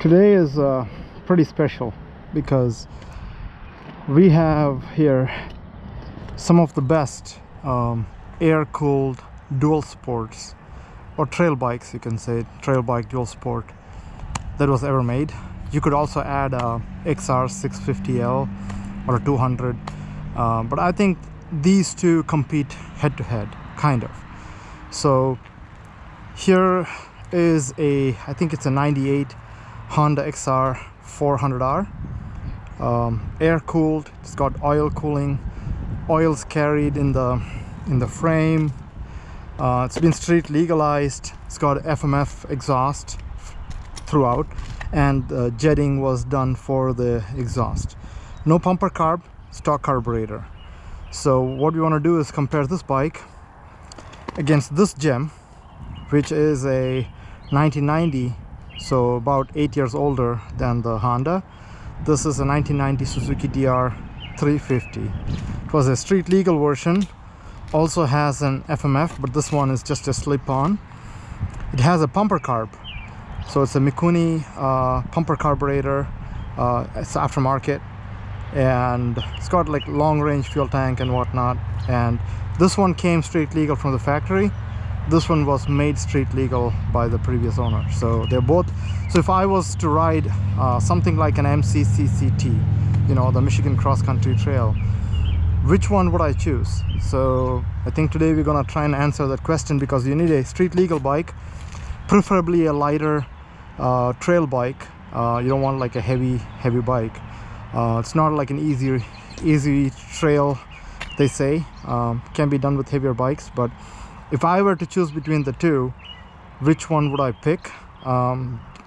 Today is pretty special because we have here some of the best air-cooled dual sports, or trail bikes, you can say, trail bike dual sport that was ever made. You could also add a XR400R or a 200, but I think these two compete head to head, kind of. So here is I think it's a 98 Honda XR400R, air cooled. It's got oil cooling, oil's carried in the frame. It's been street legalized. It's got FMF exhaust throughout, and jetting was done for the exhaust. No pumper carb, stock carburetor. So what we want to do is compare this bike against this gem, which is a 1990, so about 8 years older than the Honda. This is a 1990 Suzuki DR350. It was a street legal version, also has an FMF, but this one is just a slip-on. It has a pumper carb, so it's a Mikuni pumper carburetor. It's aftermarket, and it's got like long range fuel tank and whatnot. And this one came street legal from the factory. This one was made street legal by the previous owner. So they're both. So if I was to ride something like an MCCCT, you know, the Michigan Cross Country Trail, which one would I choose? So I think today we're gonna try and answer that question, because you need a street legal bike, preferably a lighter trail bike. You don't want like a heavy bike. It's not like an easy trail, they say. Can be done with heavier bikes, but if I were to choose between the two, which one would I pick?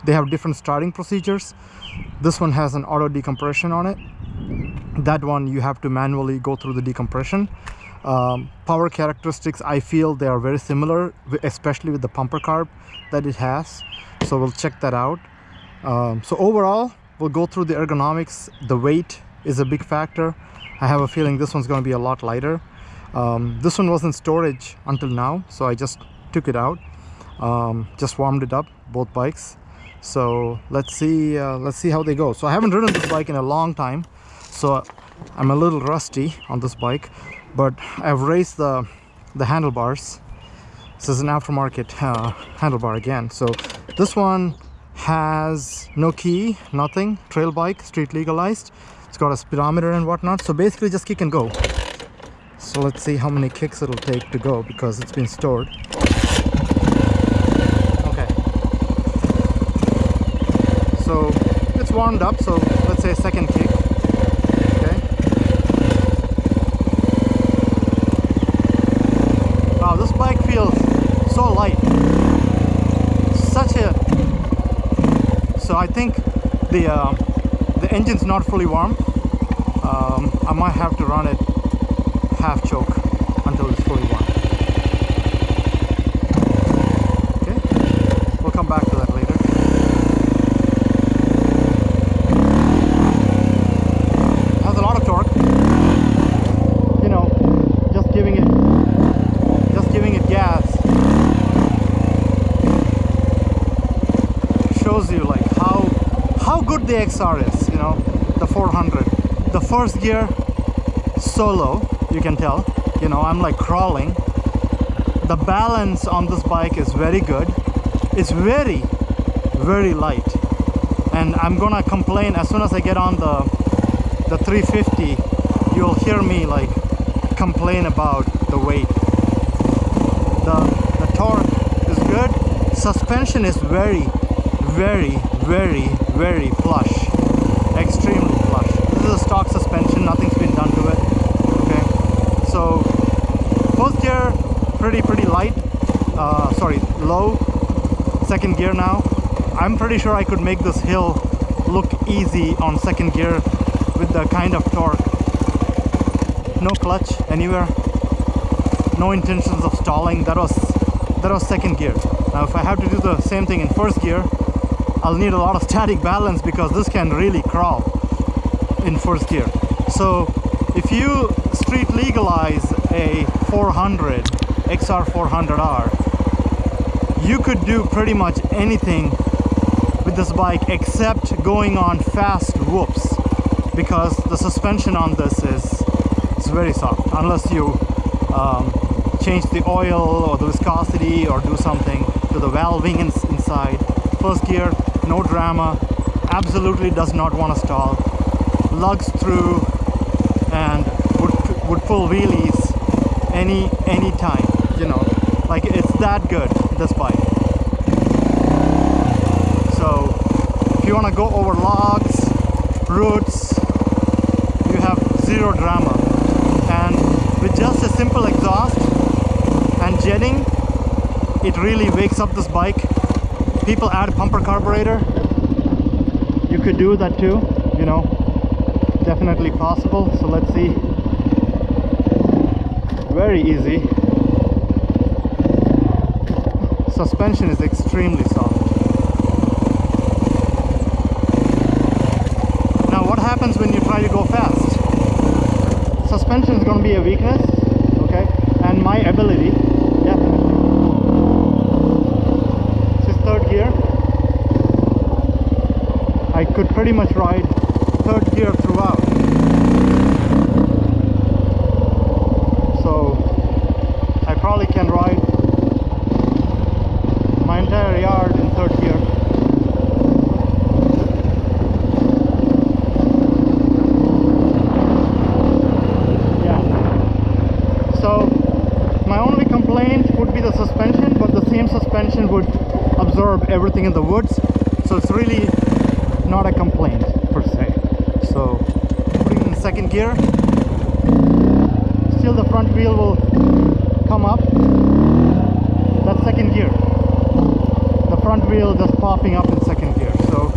They have different starting procedures. This one has an auto decompression on it. That one you have to manually go through the decompression. Power characteristics, I feel they are very similar, especially with the pumper carb that it has. So we'll check that out. So overall, we'll go through the ergonomics. The weight is a big factor. I have a feeling this one's going to be a lot lighter. This one was in storage until now, so I just took it out, just warmed it up, both bikes. So let's see how they go. So I haven't ridden this bike in a long time, so I'm a little rusty on this bike, but I've raised the handlebars. This is an aftermarket handlebar again. So this one has no key, nothing, trail bike, street legalized. It's got a speedometer and whatnot, so basically just kick and go. So let's see how many kicks it'll take to go, because it's been stored. Okay. So it's warmed up, so let's say second kick. Okay. Wow, this bike feels so light. So I think the engine's not fully warm. I might have to run it half choke until it's fully warm. Okay, we'll come back to that later. It has a lot of torque. You know, just giving it gas shows you like how good the XR is. You know, the 400. The first gear, so low. You can tell, you know, I'm like crawling. The balance on this bike is very good. It's very, very light. And I'm gonna complain as soon as I get on the 350. You'll hear me like complain about the weight. The torque is good. Suspension is very, very, very, very plush. Extremely plush. This is a stock suspension, nothing's been done to it. So first gear pretty light, low. Second gear now, I'm pretty sure I could make this hill look easy on second gear with the kind of torque. No clutch anywhere, no intentions of stalling. That was second gear. Now if I have to do the same thing in first gear, I'll need a lot of static balance, because this can really crawl in first gear. So if you street legalize a 400 XR400R, you could do pretty much anything with this bike except going on fast whoops, because the suspension on this is very soft unless you change the oil or the viscosity or do something to the valving inside. First gear, no drama, absolutely does not want to stall, lugs through and would pull wheelies any time, you know, like it's that good, this bike. So if you want to go over logs, roots, you have zero drama. And with just a simple exhaust and jetting, it really wakes up this bike. People add pumper carburetor, you could do that too, you know, definitely possible. So let's see. Very easy. Suspension is extremely soft. Now what happens when you try to go fast? Suspension is going to be a weakness, okay, and my ability, definitely. This is third gear. I could pretty much ride third gear throughout. So I probably can ride my entire yard in third gear. Suspension, but the same suspension would absorb everything in the woods, so it's really not a complaint per se. So putting in second gear, still the front wheel will come up. That's second gear, the front wheel just popping up in second gear. So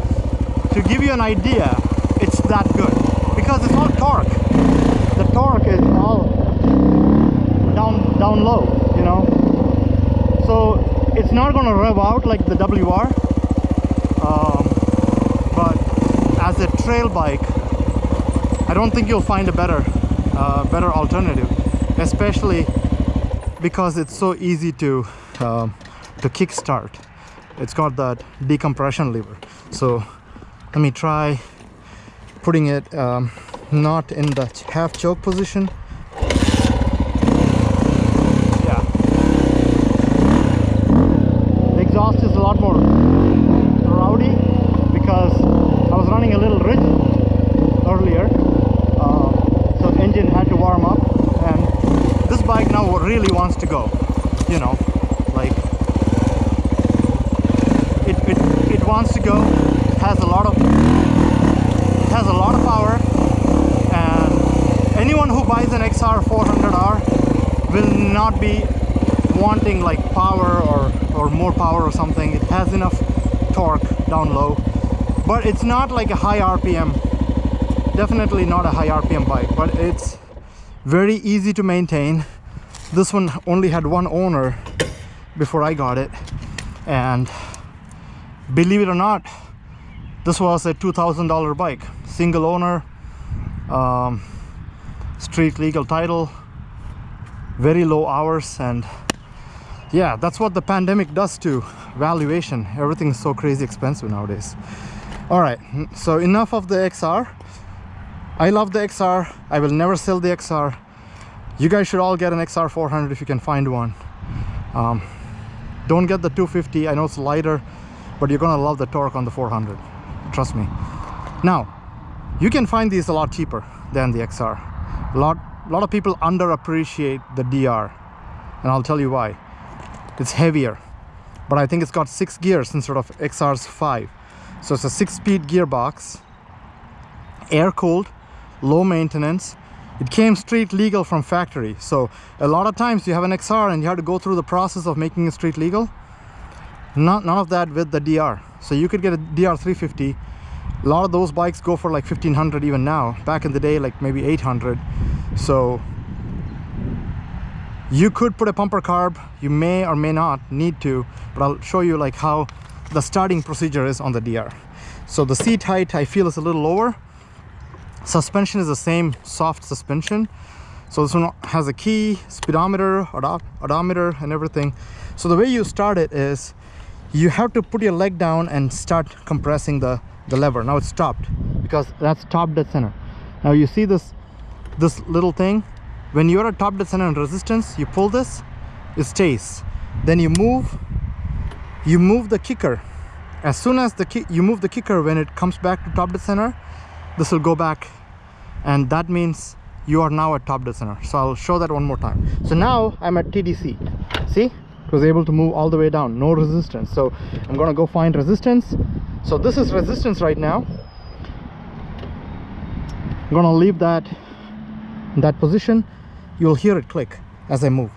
to give you an idea, it's that good because it's all torque. The torque is all down low, you know. So it's not going to rev out like the WR, but as a trail bike, I don't think you'll find a better alternative, especially because it's so easy to kickstart. It's got that decompression lever. So let me try putting it not in the half choke position. Exhaust is a lot more rowdy because I was running a little rich earlier, so engine had to warm up, and this bike now really wants to go, you know, like it wants to go. It has a lot of power, and anyone who buys an XR400R will not be wanting like power or more power or something. It has enough torque down low, but it's not like a high RPM, definitely not a high RPM bike, but it's very easy to maintain. This one only had one owner before I got it, and believe it or not, this was a $2,000 bike, single owner, street legal title, very low hours, and yeah, that's what the pandemic does to valuation. Everything is so crazy expensive nowadays. All right, so enough of the XR. I love the XR. I will never sell the XR. You guys should all get an XR400 if you can find one. Don't get the 250. I know it's lighter, but you're gonna love the torque on the 400. Trust me. Now, you can find these a lot cheaper than the XR. A lot of people underappreciate the DR, and I'll tell you why. It's heavier, but I think it's got 6 gears instead of XR's 5. So it's a 6-speed gearbox, air-cooled, low maintenance. It came street legal from factory. So a lot of times you have an XR and you have to go through the process of making it street legal. None of that with the DR. So you could get a DR350. A lot of those bikes go for like 1,500 even now. Back in the day, like maybe 800. So you could put a pumper carb. You may or may not need to, but I'll show you like how the starting procedure is on the DR. So the seat height I feel is a little lower. Suspension is the same soft suspension. So this one has a key, speedometer, odometer, and everything. So the way you start it is you have to put your leg down and start compressing the lever. Now it's stopped because that's top dead center. Now you see this little thing. When you're at top dead center and resistance, you pull this, it stays. Then you move the kicker. As soon as you move the kicker, when it comes back to top dead center, this will go back, and that means you are now at top dead center. So I'll show that one more time. So now I'm at TDC. See, it was able to move all the way down, no resistance. So I'm gonna go find resistance. So this is resistance right now. I'm gonna leave that in that position. You'll hear it click as I move.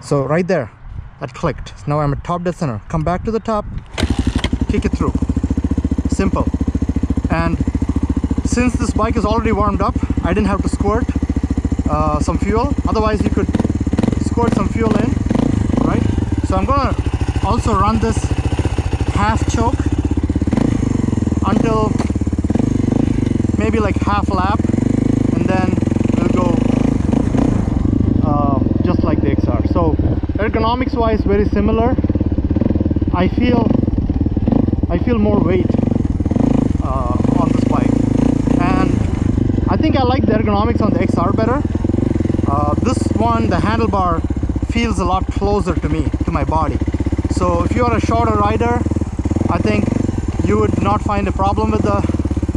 So right there, that clicked. Now I'm at top dead center. Come back to the top, kick it through. Simple. And since this bike is already warmed up, I didn't have to squirt some fuel. Otherwise you could squirt some fuel in, right? So I'm gonna also run this half choke until maybe like half lap, and then we'll go just like the XR. So ergonomics wise, very similar. I feel more weight on this bike, and I think I like the ergonomics on the XR better. This one, the handlebar feels a lot closer to me, to my body. So if you are a shorter rider, I think you would not find a problem with the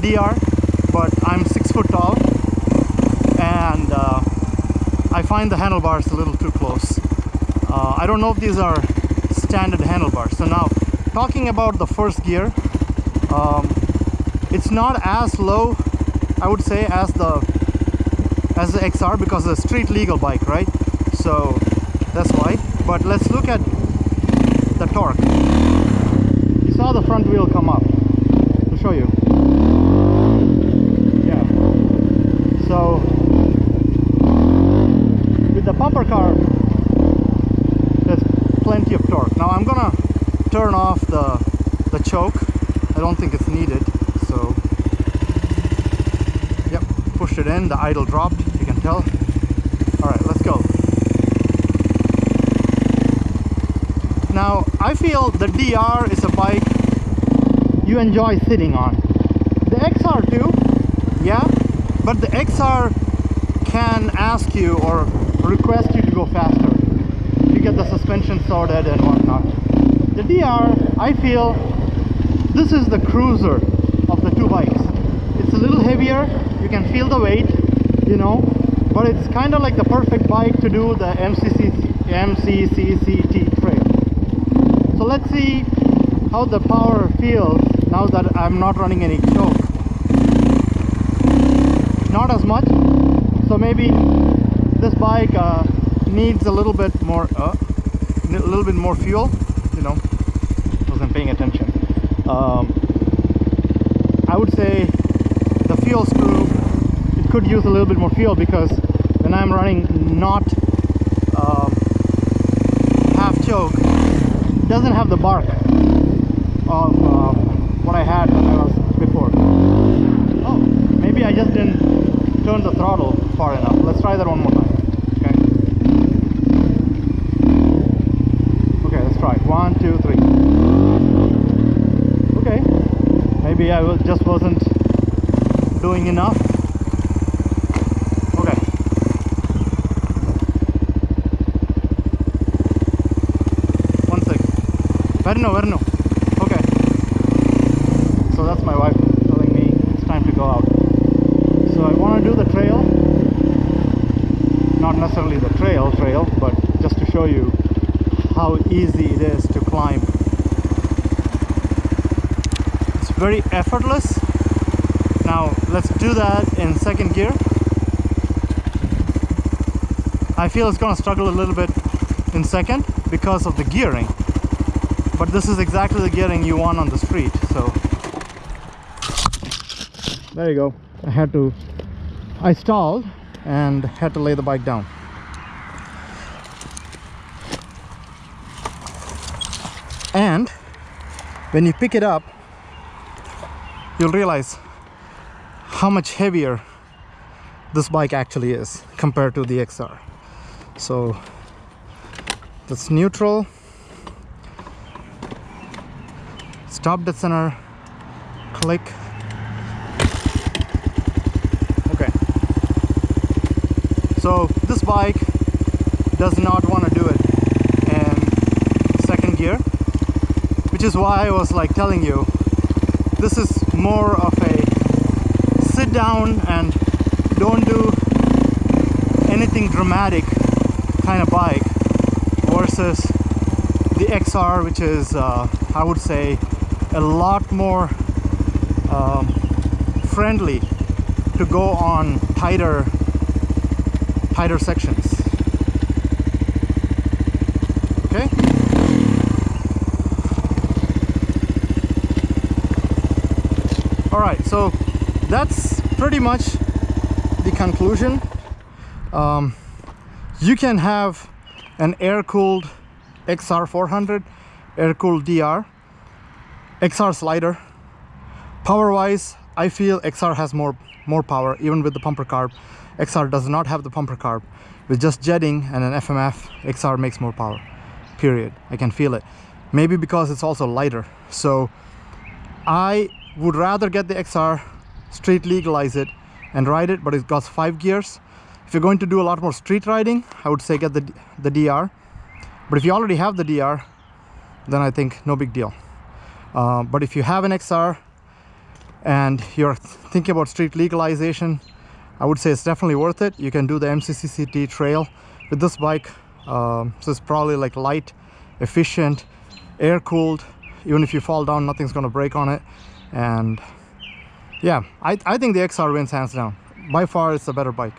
DR, but I'm 6 foot tall, and I find the handlebars a little too close. I don't know if these are standard handlebars. So now, talking about the first gear, it's not as low, I would say, as the XR, because it's a street legal bike, right? So that's why. But let's look at the torque. You saw the front wheel come up. I'll show you. Yeah. So with the bumper car, there's plenty of torque. Now I'm gonna turn off the choke. I don't think it's needed. So yep, pushed it in, the idle dropped, you can tell. All right, let's go. Now I feel the DR is a bike you enjoy sitting on. The XR too, yeah, but the XR can ask you or request you to go faster. You get the suspension sorted and whatnot. The DR, I feel this is the cruiser of the two bikes. It's a little heavier, you can feel the weight, you know, but it's kind of like the perfect bike to do the MCCCT trail. So let's see how the power feels now that I'm not running any choke. Not as much, so maybe this bike needs a little bit more fuel, you know. Wasn't paying attention. I would say the fuel screw, it could use a little bit more fuel, because when I'm running not half choke, it doesn't have the bark of what I had when I was before. Oh, maybe I just didn't turn the throttle far enough. Let's try that one more time. Okay, let's try it. 1, 2, 3. Okay, maybe I just wasn't doing enough. Okay. One sec. Verno. Okay. So that's my wife telling me it's time to go out. So I want to do the trail. Not necessarily the trail, but just to show you how easy it is to climb. It's very effortless. Now let's do that in second gear. I feel it's gonna struggle a little bit in second because of the gearing, but this is exactly the gearing you want on the street. So there you go. I stalled and had to lay the bike down. And when you pick it up, you'll realize how much heavier this bike actually is compared to the XR. So that's neutral. stop dead center, click. Okay, so this bike does not want to do it in second gear, which is why I was like telling you, this is more of a sit down and don't do anything dramatic kind of bike, versus the XR, which is I would say a lot more friendly to go on tighter sections. Okay, all right, so that's pretty much the conclusion. You can have an air-cooled XR400, air-cooled DR. XR slider. Power-wise, I feel XR has more power, even with the pumper carb. XR does not have the pumper carb. With just jetting and an FMF, XR makes more power. Period. I can feel it. Maybe because it's also lighter. So I would rather get the XR, street legalize it, and ride it, but it got 5 gears. If you're going to do a lot more street riding, I would say get the DR. But if you already have the DR, then I think no big deal. But if you have an XR and you're thinking about street legalization, I would say it's definitely worth it. You can do the MCCCT trail with this bike. So it's probably like light, efficient, air cooled. Even if you fall down, nothing's gonna break on it. And yeah, I think the XR wins hands down. By far, it's a better bike.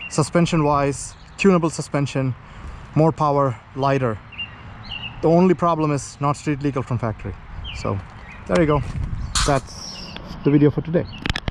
Suspension wise, tunable suspension, more power, lighter. The only problem is not street legal from factory. So there you go. That's the video for today.